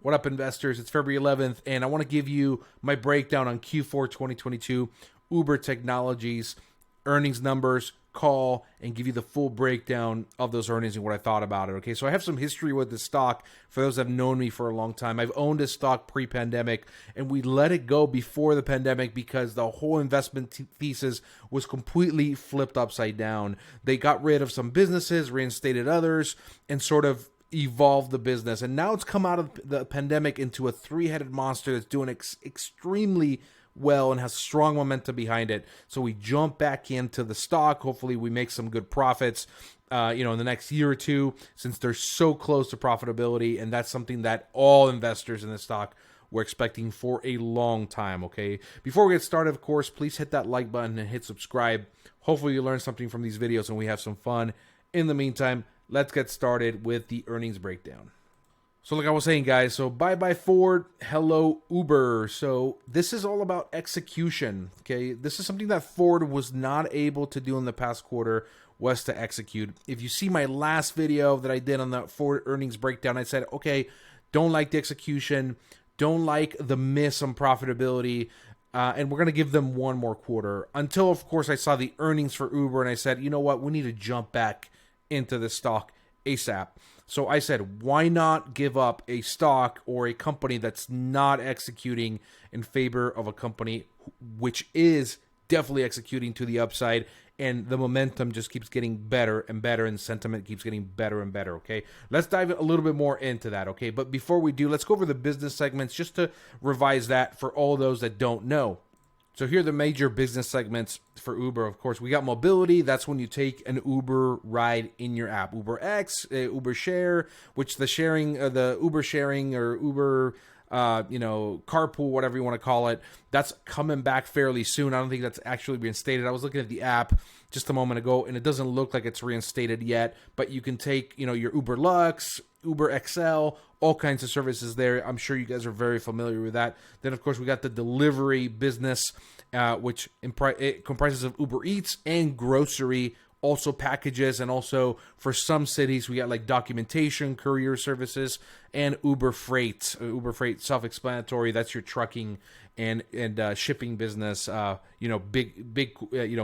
What up, investors? It's February 11th, and I want to give you my breakdown on Q4 2022, Uber Technologies, earnings numbers, call, and give you the full breakdown of those earnings and what I thought about it. Okay, so I have some history with this stock for those that have known me for a long time. I've owned this stock pre-pandemic, and we let it go before the pandemic because the whole investment thesis was completely flipped upside down. They got rid of some businesses, reinstated others, and sort of evolve the business, and now it's come out of the pandemic into a three-headed monster that's doing extremely well and has strong momentum behind it. So we jump back into the stock. Hopefully we make some good profits in the next year or two, since they're so close to profitability, and that's something that all investors in the stock were expecting for a long time. Okay, before we get started, of course, please hit that like button and hit subscribe. Hopefully you learn something from these videos and we have some fun. In the meantime, let's get started with the earnings breakdown. So like I was saying, guys, so bye-bye Ford, hello Uber. So this is all about execution, okay? This is something that Ford was not able to do in the past quarter, was to execute. If you see my last video that I did on the Ford earnings breakdown, I said, okay, don't like the execution, don't like the miss on profitability, and we're going to give them one more quarter. Until, of course, I saw the earnings for Uber, and I said, you know what, we need to jump back into the stock ASAP. So I said, why not give up a stock or a company that's not executing in favor of a company which is definitely executing to the upside, and the momentum just keeps getting better and better, and sentiment keeps getting better and better, okay? Let's dive a little bit more into that, okay? But before we do, let's go over the business segments just to revise that for all those that don't know. So here are the major business segments for Uber. Of course, we got mobility. That's when you take an Uber ride in your app. Uber X, Uber Share, which the Uber sharing or Uber, carpool, whatever you want to call it, that's coming back fairly soon. I don't think that's actually reinstated. I was looking at the app just a moment ago, and it doesn't look like it's reinstated yet. But you can take, your Uber Lux, Uber XL, all kinds of services there. I'm sure you guys are very familiar with that. Then, of course, we got the delivery business, which it comprises of Uber Eats and grocery, also packages, and also for some cities, we got like documentation, courier services, and Uber Freight. Uber Freight, self-explanatory. That's your trucking and shipping business, big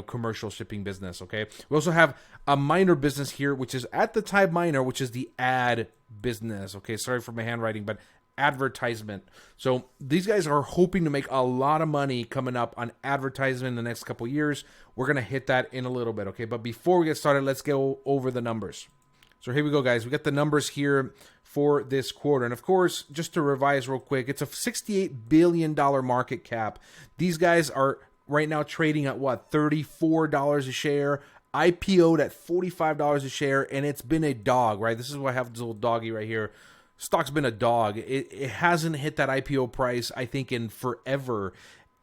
commercial shipping business, okay? We also have a minor business here, which is at the time minor, which is the ad business, okay? Sorry for my handwriting, but advertisement. So these guys are hoping to make a lot of money coming up on advertisement in the next couple years. We're going to hit that in a little bit, okay? But before we get started, let's go over the numbers. So here we go, guys. We got the numbers here for this quarter. And of course, just to revise real quick, it's a $68 billion market cap. These guys are right now trading at what, $34 a share, IPO'd at $45 a share, and it's been a dog, right? This is why I have this little doggy right here. Stock's been a dog. It hasn't hit that IPO price, I think, in forever.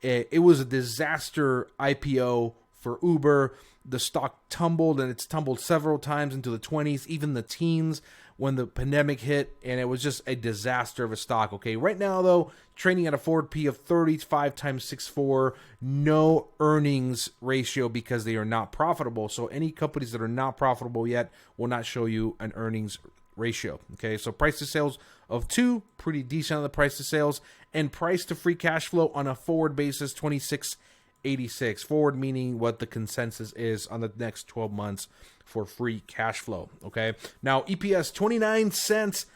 It was a disaster IPO for Uber. The stock tumbled, and it's tumbled several times into the 20s, even the teens when the pandemic hit, and it was just a disaster of a stock, okay? Right now, though, trading at a forward P of 35 times 6.4, no earnings ratio because they are not profitable. So any companies that are not profitable yet will not show you an earnings ratio, okay? So price to sales of 2, pretty decent on the price to sales, and price to free cash flow on a forward basis, 26.86. Forward meaning what the consensus is on the next 12 months for free cash flow, okay? Now, EPS 29 cents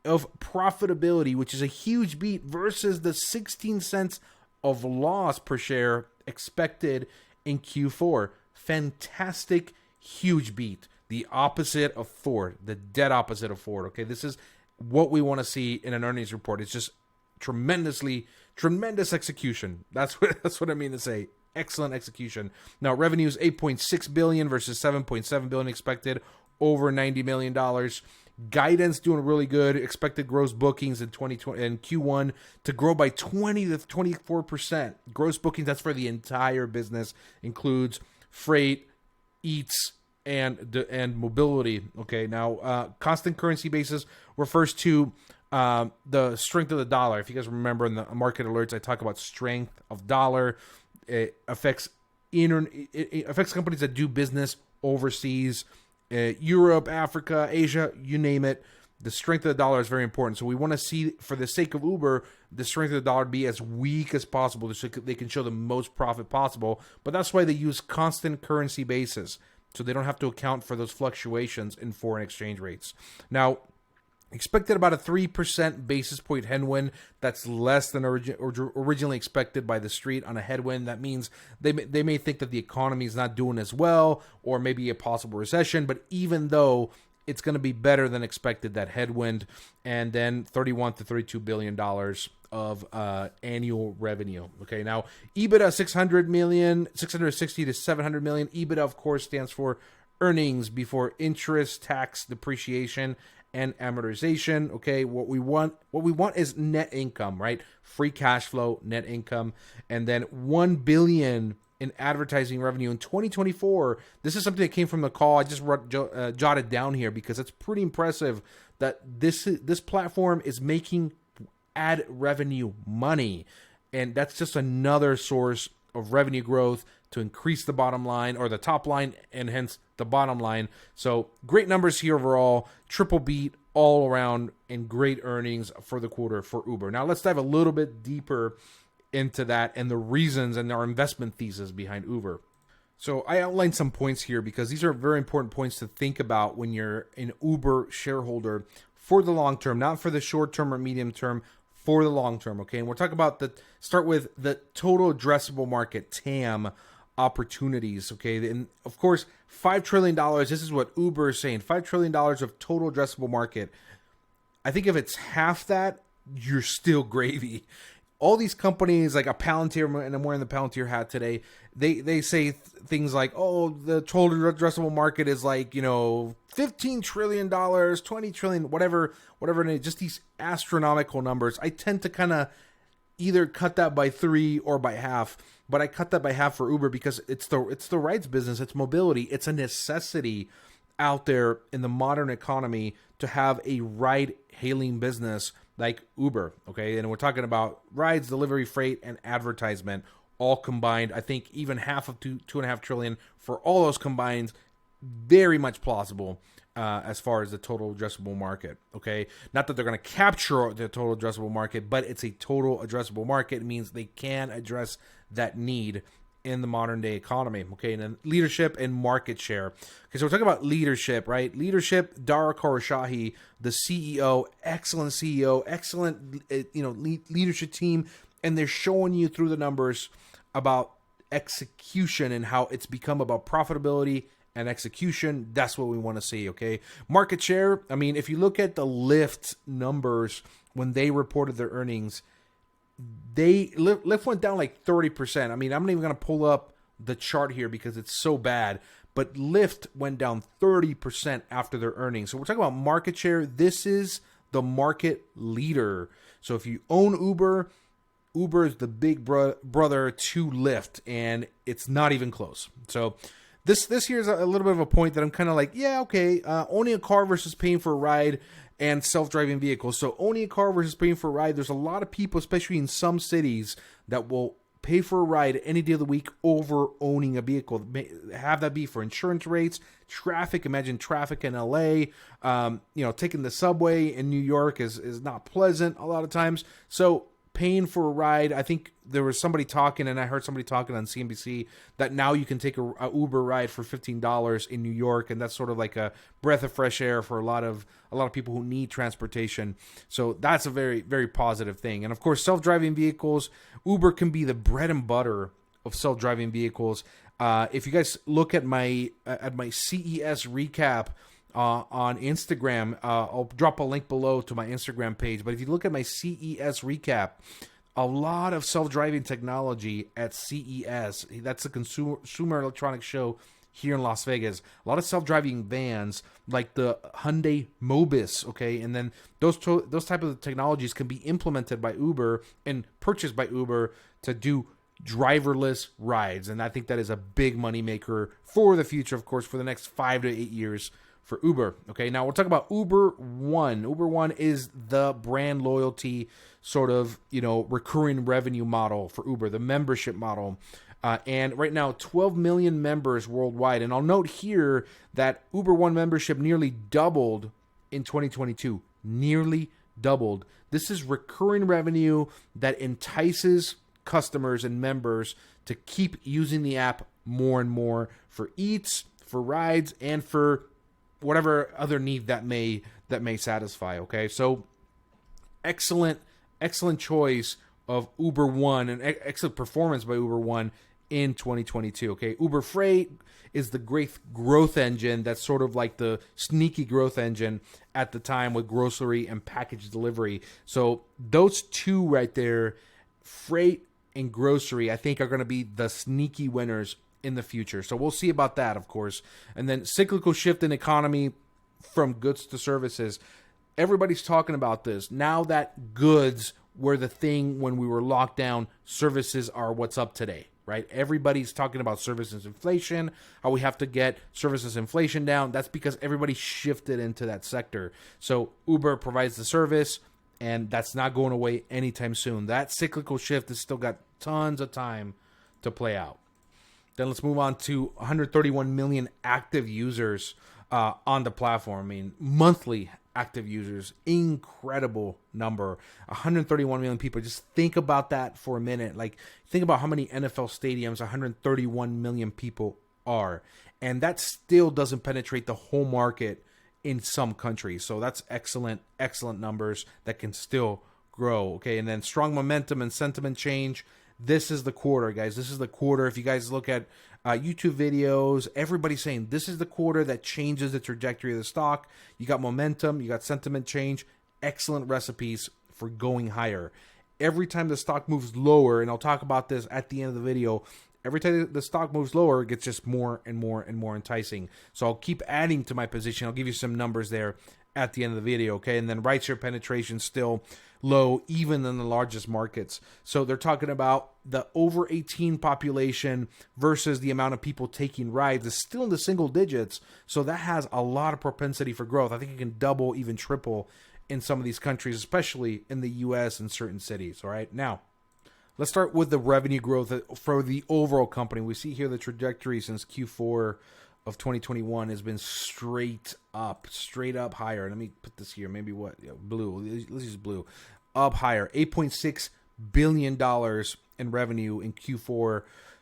of profitability, which is a huge beat versus the 16 cents of loss per share expected in Q4. Fantastic, huge beat. The opposite of Ford, the dead opposite of Ford, okay? This is what we want to see in an earnings report. It's just tremendous execution. That's what I mean to say. Excellent execution. Now, revenue is $8.6 billion versus $7.7 billion expected, over $90 million. Guidance doing really good. Expected gross bookings in 2020 and Q1 to grow by 20 to 24%. Gross bookings, that's for the entire business, includes freight, eats, and mobility. Okay, now constant currency basis refers to the strength of the dollar. If you guys remember in the market alerts, I talk about strength of dollar. It affects companies that do business overseas, Europe, Africa, Asia, you name it. the strength of the dollar is very important. So we want to see, for the sake of Uber, the strength of the dollar be as weak as possible so they can show the most profit possible. But that's why they use constant currency basis, so they don't have to account for those fluctuations in foreign exchange rates. Now, expected about a 3% basis point headwind. That's less than originally expected by the street on a headwind. That means they may think that the economy is not doing as well, or maybe a possible recession. But even though it's going to be better than expected, that headwind, and then $31 to $32 billion of annual revenue. Okay, now EBITDA 660 to 700 million. EBITDA, of course, stands for earnings before interest, tax, depreciation, and amortization. Okay, what we want is net income, right? Free cash flow, net income, and then 1 billion in advertising revenue in 2024. This is something that came from the call. I just jotted down here because it's pretty impressive that this platform is making ad revenue money, and that's just another source of revenue growth to increase the bottom line, or the top line, and hence the bottom line. So great numbers here overall, triple beat all around, and great earnings for the quarter for Uber. Now let's dive a little bit deeper into that and the reasons and our investment thesis behind Uber. So I outlined some points here because these are very important points to think about when you're an Uber shareholder for the long term, not for the short term or medium term, for the long term. Okay, and we'll talk about start with the total addressable market, TAM, opportunities. Okay, and of course, $5 trillion. This is what Uber is saying: $5 trillion of total addressable market. I think if it's half that, you're still gravy. All these companies like a Palantir, and I'm wearing the Palantir hat today, they say things like, oh, the total addressable market is like, $15 trillion, $20 trillion, whatever it is, just these astronomical numbers. I tend to kind of either cut that by 3 or by half, but I cut that by half for Uber because it's the rides business, it's mobility, it's a necessity out there in the modern economy to have a ride-hailing business like Uber, okay? And we're talking about rides, delivery, freight, and advertisement all combined. I think even half of $2.5 trillion for all those combined, very much plausible as far as the total addressable market, okay? Not that they're going to capture the total addressable market, but it's a total addressable market. It means they can address that need in the modern day economy, okay? And then leadership and market share. Okay, so we're talking about leadership, right? Leadership, Dara Khosrowshahi, the CEO, excellent leadership team, and they're showing you through the numbers about execution and how it's become about profitability and execution. That's what we want to see, okay? Market share, I mean, if you look at the Lyft numbers when they reported their earnings, Lyft went down like 30%. I mean, I'm not even going to pull up the chart here because it's so bad, but Lyft went down 30% after their earnings. So we're talking about market share. This is the market leader. So if you own Uber, Uber is the big brother to Lyft, and it's not even close. So this here is a little bit of a point that I'm kind of like, yeah, okay, owning a car versus paying for a ride and self-driving vehicles. So owning a car versus paying for a ride, there's a lot of people, especially in some cities, that will pay for a ride any day of the week over owning a vehicle. Have that be for insurance rates, traffic. Imagine traffic in LA. Taking the subway in New York is not pleasant a lot of times. So paying for a ride, I think there was somebody talking, and I heard somebody talking on CNBC, that now you can take a Uber ride for $15 in New York, and that's sort of like a breath of fresh air for a lot of people who need transportation. So that's a very, very positive thing. And of course, self-driving vehicles, Uber can be the bread and butter of self-driving vehicles. If you guys look at my CES recap on Instagram, I'll drop a link below to my Instagram page. But if you look at my CES recap, a lot of self-driving technology at CES. That's a consumer electronics show here in Las Vegas. A lot of self-driving vans like the Hyundai Mobis, okay? And then those type of technologies can be implemented by Uber and purchased by Uber to do driverless rides. And I think that is a big money maker for the future, of course, for the next 5 to 8 years for Uber. Okay, now we'll talk about Uber One. Uber One is the brand loyalty sort of, recurring revenue model for Uber, the membership model. And right now, 12 million members worldwide. And I'll note here that Uber One membership nearly doubled in 2022. nearly doubled. This is recurring revenue that entices customers and members to keep using the app more and more for eats, for rides, and for whatever other need that may satisfy. Okay, so excellent choice of Uber One and excellent performance by Uber One in 2022. Okay, Uber Freight is the great growth engine that's sort of like the sneaky growth engine at the time with grocery and package delivery. So those two right there, freight and grocery, I think are going to be the sneaky winners in the future. So we'll see about that, of course. And then cyclical shift in economy from goods to services. Everybody's talking about this. Now that goods were the thing when we were locked down, services are what's up today, right? Everybody's talking about services inflation, how we have to get services inflation down. That's because everybody shifted into that sector. So Uber provides the service, and that's not going away anytime soon. That cyclical shift has still got tons of time to play out. Then let's move on to 131 million active users on the platform. I mean, monthly active users, incredible number. 131 million people. Just think about that for a minute. Like, think about how many NFL stadiums 131 million people are. And that still doesn't penetrate the whole market in some countries. So that's excellent numbers that can still grow. Okay, and then strong momentum and sentiment change. This is the quarter, guys. This is the quarter. If you guys look at YouTube videos, everybody's saying this is the quarter that changes the trajectory of the stock. You got momentum, you got sentiment change, excellent recipes for going higher. Every time the stock moves lower, and I'll talk about this at the end of the video, every time the stock moves lower, it gets just more and more and more enticing. So I'll keep adding to my position. I'll give you some numbers there at the end of the video, okay? And then ride share penetration still low, even in the largest markets. So they're talking about the over 18 population versus the amount of people taking rides is still in the single digits. So that has a lot of propensity for growth. I think it can double, even triple in some of these countries, especially in the US and certain cities. All right, now let's start with the revenue growth for the overall company. We see here the trajectory since Q4 of 2021 has been straight up higher. Let me put this here. Maybe what? Yeah, blue. Let's use blue. Up higher. $8.6 billion in revenue in Q4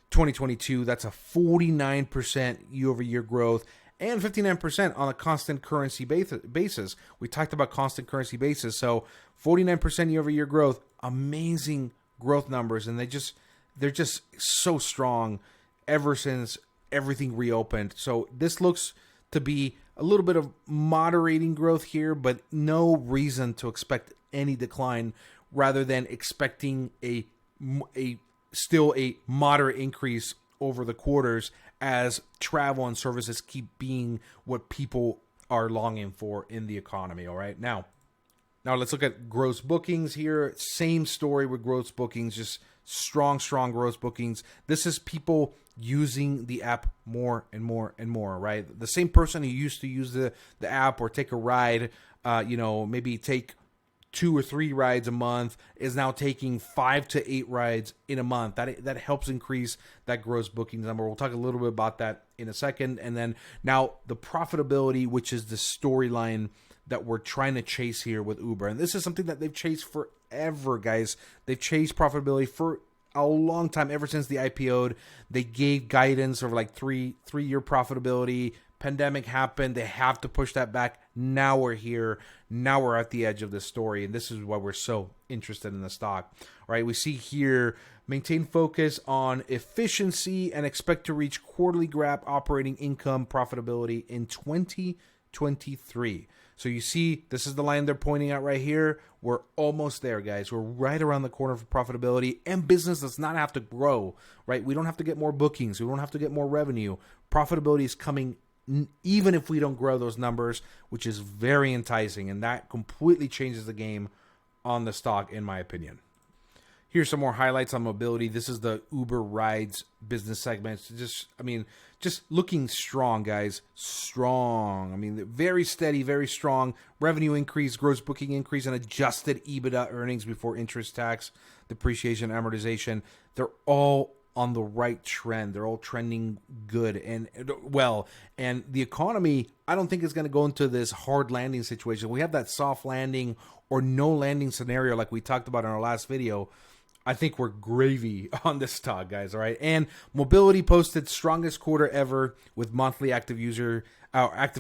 2022. That's a 49% year-over-year growth and 59% on a constant currency basis. We talked about constant currency basis. So 49% year-over-year growth. Amazing growth numbers. And they're just so strong ever since everything reopened. So this looks to be a little bit of moderating growth here, but no reason to expect any decline, rather than expecting a still a moderate increase over the quarters as travel and services keep being what people are longing for in the economy. All right, now let's look at gross bookings here. Same story with gross bookings, just strong gross bookings. This is people using the app more and more and more, right? The same person who used to use the app or take a ride, maybe take 2 or 3 rides a month, is now taking 5 to 8 rides in a month. That helps increase that gross bookings number. We'll talk a little bit about that in a second. And then now the profitability, which is the storyline that we're trying to chase here with Uber. And this is something that they've chased forever, guys. They've chased profitability for a long time, ever since the IPO'd. They gave guidance of like three-year profitability. Pandemic happened. They have to push that back. Now we're here. Now we're at the edge of this story. And this is why we're so interested in the stock. All right, we see here, maintain focus on efficiency and expect to reach quarterly GAAP operating income profitability in 2023. So you see, this is the line they're pointing at right here. We're almost there, guys. We're right around the corner for profitability, and business does not have to grow, right? We don't have to get more bookings. We don't have to get more revenue. Profitability is coming even if we don't grow those numbers, which is very enticing, and that completely changes the game on the stock, in my opinion. Here's some more highlights on mobility. This is the Uber Rides business segment. Just looking strong, guys. Strong. I mean, very steady, very strong. Revenue increase, gross booking increase, and adjusted EBITDA, earnings before interest, tax, depreciation, amortization. They're all on the right trend. They're all trending good and well. And the economy, I don't think is going to go into this hard landing situation. We have that soft landing or no landing scenario like we talked about in our last video. I think we're gravy on this stock, guys. All right. And mobility posted strongest quarter ever with monthly active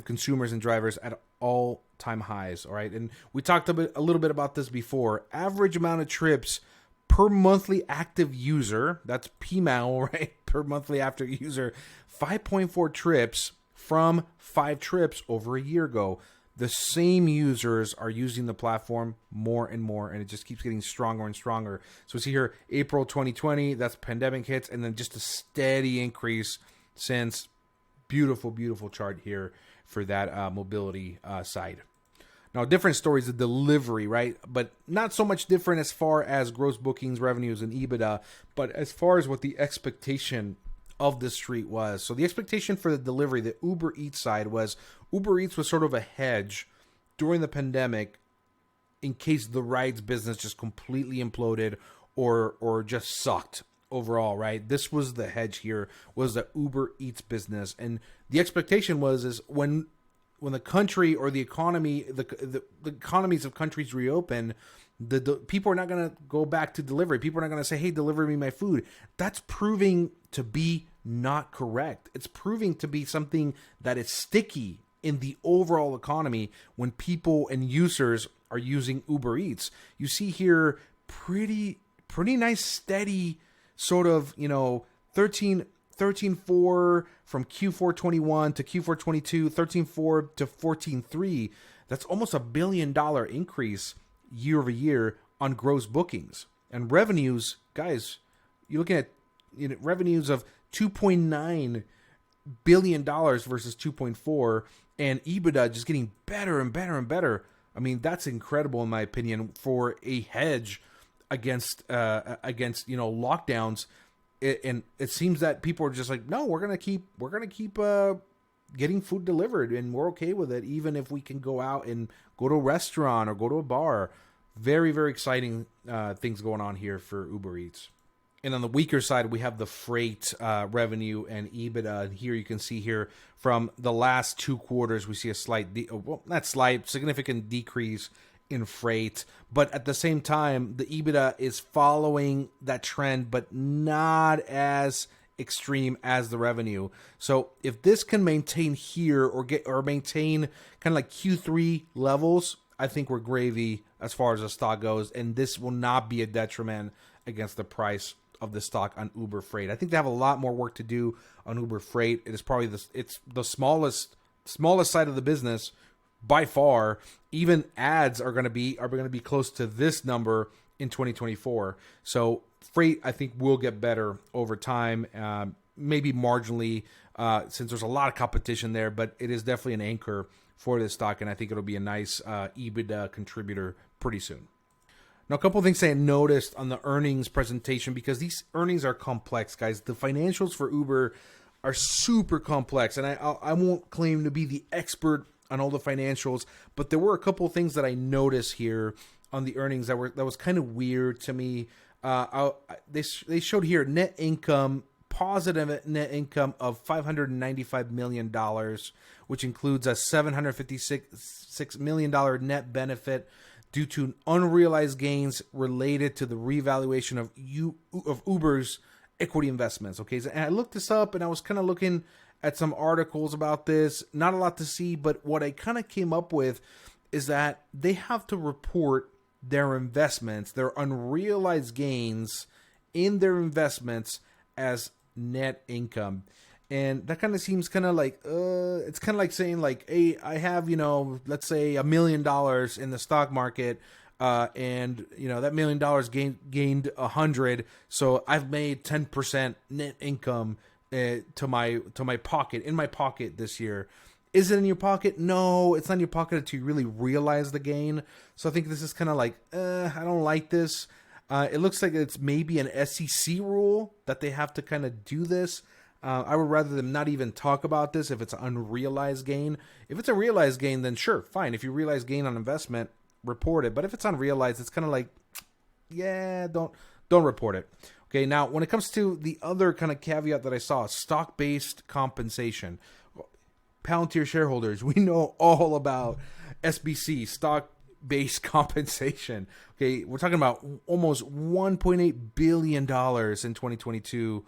consumers and drivers at all-time highs. All right. And we talked a little bit about this before. Average amount of trips per monthly active user, that's PMAU, right? Per monthly active user, 5.4 trips from 5 trips over a year ago. The same users are using the platform more and more, and it just keeps getting stronger and stronger. So we see here, April 2020, that's pandemic hits, and then just a steady increase since. Beautiful, beautiful chart here for that mobility side. Now, different story is the delivery, right? But not so much different as far as gross bookings, revenues, and EBITDA, but as far as what the expectation of the street was. So the expectation for the delivery, the Uber Eats side, was Uber Eats was sort of a hedge during the pandemic in case the rides business just completely imploded or just sucked overall, right? This was the hedge here, was the Uber Eats business. And the expectation is when the country or the economy, the economies of countries reopen, the people are not going to go back to delivery. People are not going to say, hey, deliver me my food. That's proving to be not correct. It's proving to be something that is sticky in the overall economy when people and users are using Uber Eats. You see here pretty nice steady sort of, 13.4 from Q4 21 to Q4 22, 13.4 to 14.3. That's almost $1 billion increase year over year on gross bookings. And revenues, guys, you're looking at revenues of $2.9 billion versus 2.4, and EBITDA just getting better and better and better. I mean, that's incredible in my opinion for a hedge against lockdowns. And it seems that people are just like, no, we're gonna keep getting food delivered, and we're okay with it, even if we can go out and go to a restaurant or go to a bar. Very, very exciting things going on here for Uber Eats. And on the weaker side, we have the freight revenue and EBITDA. And here you can see here from the last 2 quarters, we see a significant decrease in freight. But at the same time, the EBITDA is following that trend, but not as extreme as the revenue. So if this can maintain here or maintain kind of like Q3 levels, I think we're gravy as far as the stock goes, and this will not be a detriment against the price of the stock on Uber Freight. I think they have a lot more work to do on Uber Freight. It is probably the smallest side of the business by far. Even ads are going to be close to this number in 2024. So freight, I think, will get better over time, maybe marginally, since there's a lot of competition there, but it is definitely an anchor for this stock, and I think it'll be a nice EBITDA contributor pretty soon. Now, a couple of things I noticed on the earnings presentation, because these earnings are complex, guys. The financials for Uber are super complex, and I won't claim to be the expert on all the financials, but there were a couple of things that I noticed here on the earnings that was kind of weird to me. They showed here net income, positive net income of $595 million, which includes a $756 million net benefit due to unrealized gains related to the revaluation of Uber's equity investments. Okay, so, and I looked this up, and I was kind of looking at some articles about this. Not a lot to see, but what I kind of came up with is that they have to report their investments, their unrealized gains in their investments, as net income. And that kind of seems kind of like, it's kind of like saying like, hey, I have, let's say $1 million in the stock market, and that $1 million gained 100. So I've made 10% net income to my pocket, in my pocket this year. Is it in your pocket? No, it's not in your pocket until you really realize the gain. So I think this is kind of like, I don't like this. It looks like it's maybe an SEC rule that they have to kind of do this. I would rather them not even talk about this if it's an unrealized gain. If it's a realized gain, then sure, fine. If you realize gain on investment, report it. But if it's unrealized, it's kind of like, yeah, don't report it. Okay, now when it comes to the other kind of caveat that I saw, stock-based compensation. Palantir shareholders, we know all about SBC, stock-based compensation. Okay, we're talking about almost $1.8 billion in 2022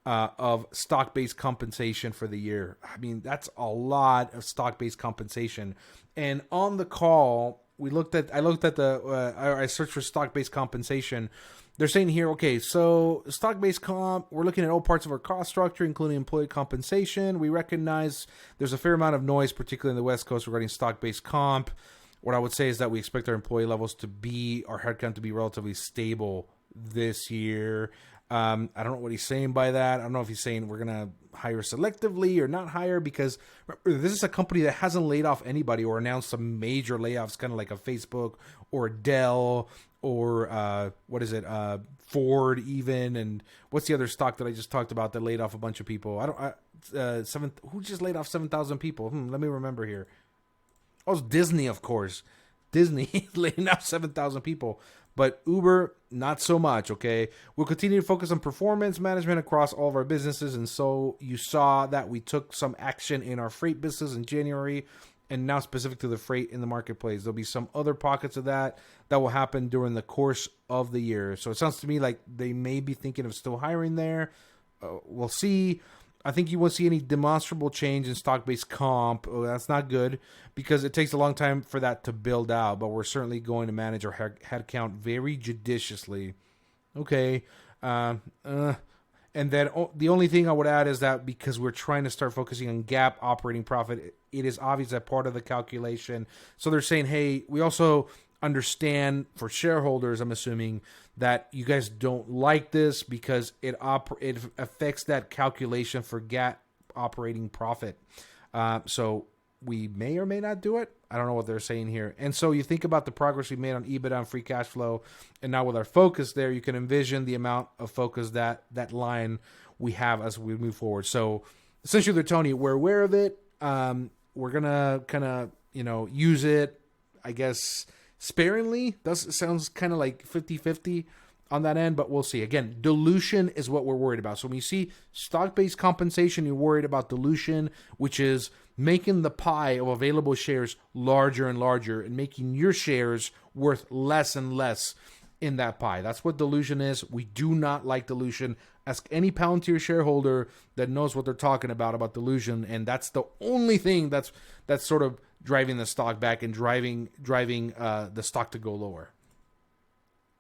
of stock-based compensation for the year. I mean, that's a lot of stock-based compensation. And on the call, I searched for stock-based compensation. They're saying here, okay, so stock-based comp, we're looking at all parts of our cost structure, including employee compensation. We recognize there's a fair amount of noise, particularly in the West Coast, regarding stock-based comp. What I would say is that we expect our employee levels our headcount to be relatively stable this year. I don't know what he's saying by that. I don't know if he's saying we're going to hire selectively or not hire, because remember, this is a company that hasn't laid off anybody or announced some major layoffs, kind of like a Facebook or Dell or Ford even. And what's the other stock that I just talked about that laid off a bunch of people? Who just laid off 7,000 people? Let me remember here. Oh, it's Disney, of course. Disney laying off 7,000 people. But Uber, not so much, okay? We'll continue to focus on performance management across all of our businesses. And so you saw that we took some action in our freight business in January, and now specific to the freight in the marketplace. There'll be some other pockets of that will happen during the course of the year. So it sounds to me like they may be thinking of still hiring there. We'll see. I think you won't see any demonstrable change in stock-based comp. That's not good because it takes a long time for that to build out, but we're certainly going to manage our headcount very judiciously. Okay. And then the only thing I would add is that because we're trying to start focusing on GAAP operating profit, it is obvious that part of the calculation. So they're saying, hey, we also understand for shareholders, I'm assuming, that you guys don't like this because it affects that calculation for GAAP operating profit. So we may or may not do it. I don't know what they're saying here. And so you think about the progress we made on EBITDA and free cash flow, and now with our focus there, you can envision the amount of focus that line we have as we move forward. So essentially they're telling you we're aware of it. We're going to kind of, use it, I guess, sparingly. Sounds kind of like 50-50 on that end, but we'll see. Again, dilution is what we're worried about. So when you see stock-based compensation, you're worried about dilution, which is making the pie of available shares larger and larger and making your shares worth less and less in that pie. That's what dilution is. We do not like dilution. Ask any Palantir shareholder that knows what they're talking about dilution, and that's the only thing that's sort of driving the stock back and driving the stock to go lower.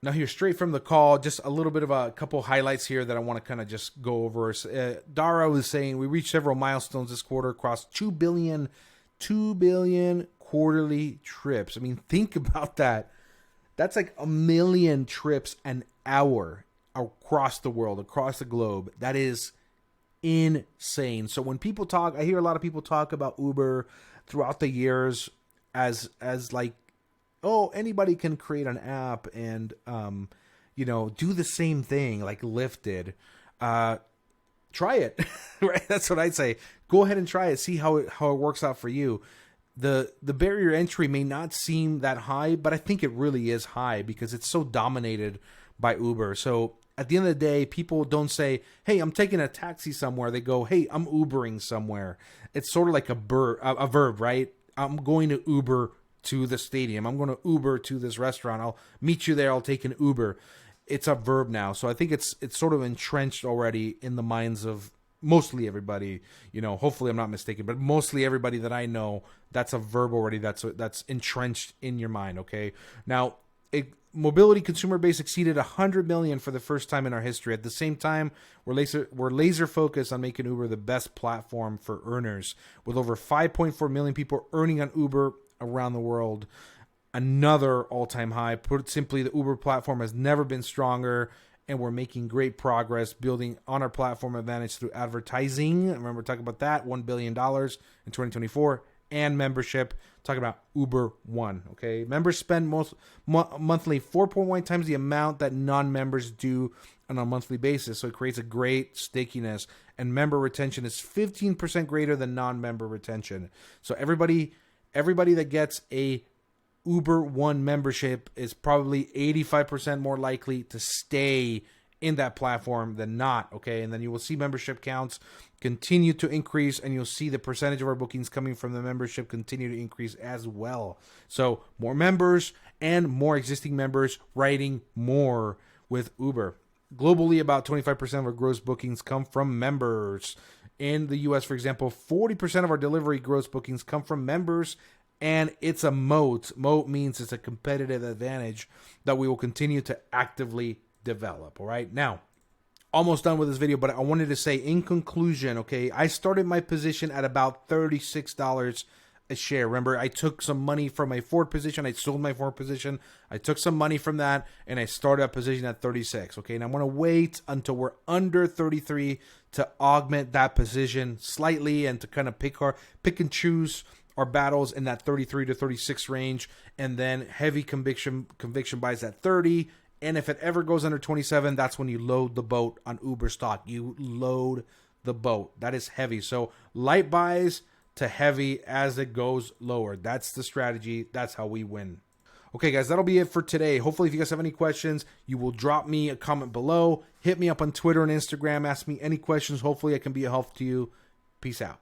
Now here, straight from the call, just a little bit of a couple highlights here that I want to kind of just go over. Dara was saying we reached several milestones this quarter across 2 billion quarterly trips. I mean, think about that. That's like 1 million trips an hour across the world, across the globe. That is insane. So when people talk, I hear a lot of people talk about Uber throughout the years as like, oh, anybody can create an app and do the same thing like Lyft did. Try it. Right? That's what I'd say. Go ahead and try it. See how it works out for you. The barrier entry may not seem that high, but I think it really is high because it's so dominated by Uber. So at the end of the day, people don't say, hey, I'm taking a taxi somewhere. They go, hey, I'm Ubering somewhere. It's sort of like a verb, right? I'm going to Uber to the stadium. I'm going to Uber to this restaurant. I'll meet you there. I'll take an Uber. It's a verb now. So I think it's sort of entrenched already in the minds of mostly everybody. Hopefully I'm not mistaken, but mostly everybody that I know, that's a verb already. That's entrenched in your mind. Okay. Now, mobility consumer base exceeded 100 million for the first time in our history. At the same time, we're laser focused on making Uber the best platform for earners, with over 5.4 million people earning on Uber around the world. Another all-time high. Put simply, the Uber platform has never been stronger, and we're making great progress building on our platform advantage through advertising. Remember, we're talking about that, $1 billion in 2024, and membership. Talking about Uber One, okay? Members spend monthly 4.1 times the amount that non-members do on a monthly basis, so it creates a great stickiness, and member retention is 15% greater than non-member retention. So everybody that gets a Uber One membership is probably 85% more likely to stay in that platform than not, okay? And then you will see membership counts continue to increase, and you'll see the percentage of our bookings coming from the membership continue to increase as well. So more members and more existing members writing more with Uber. Globally, about 25% of our gross bookings come from members. In the US, for example, 40% of our delivery gross bookings come from members, and it's a moat. Moat means it's a competitive advantage that we will continue to actively develop. All right, now almost done with this video, but I wanted to say in conclusion, okay, I started my position at about $36 a share. Remember, I took some money from my Ford position. I sold my Ford position. I took some money from that, and I started a position at 36. Okay, and I'm going to wait until we're under 33 to augment that position slightly and to kind of pick and choose our battles in that 33 to 36 range, and then heavy conviction buys at 30. And if it ever goes under 27, that's when you load the boat on Uber stock. You load the boat. That is heavy. So light buys to heavy as it goes lower. That's the strategy. That's how we win. Okay, guys, that'll be it for today. Hopefully, if you guys have any questions, you will drop me a comment below. Hit me up on Twitter and Instagram. Ask me any questions. Hopefully, I can be a help to you. Peace out.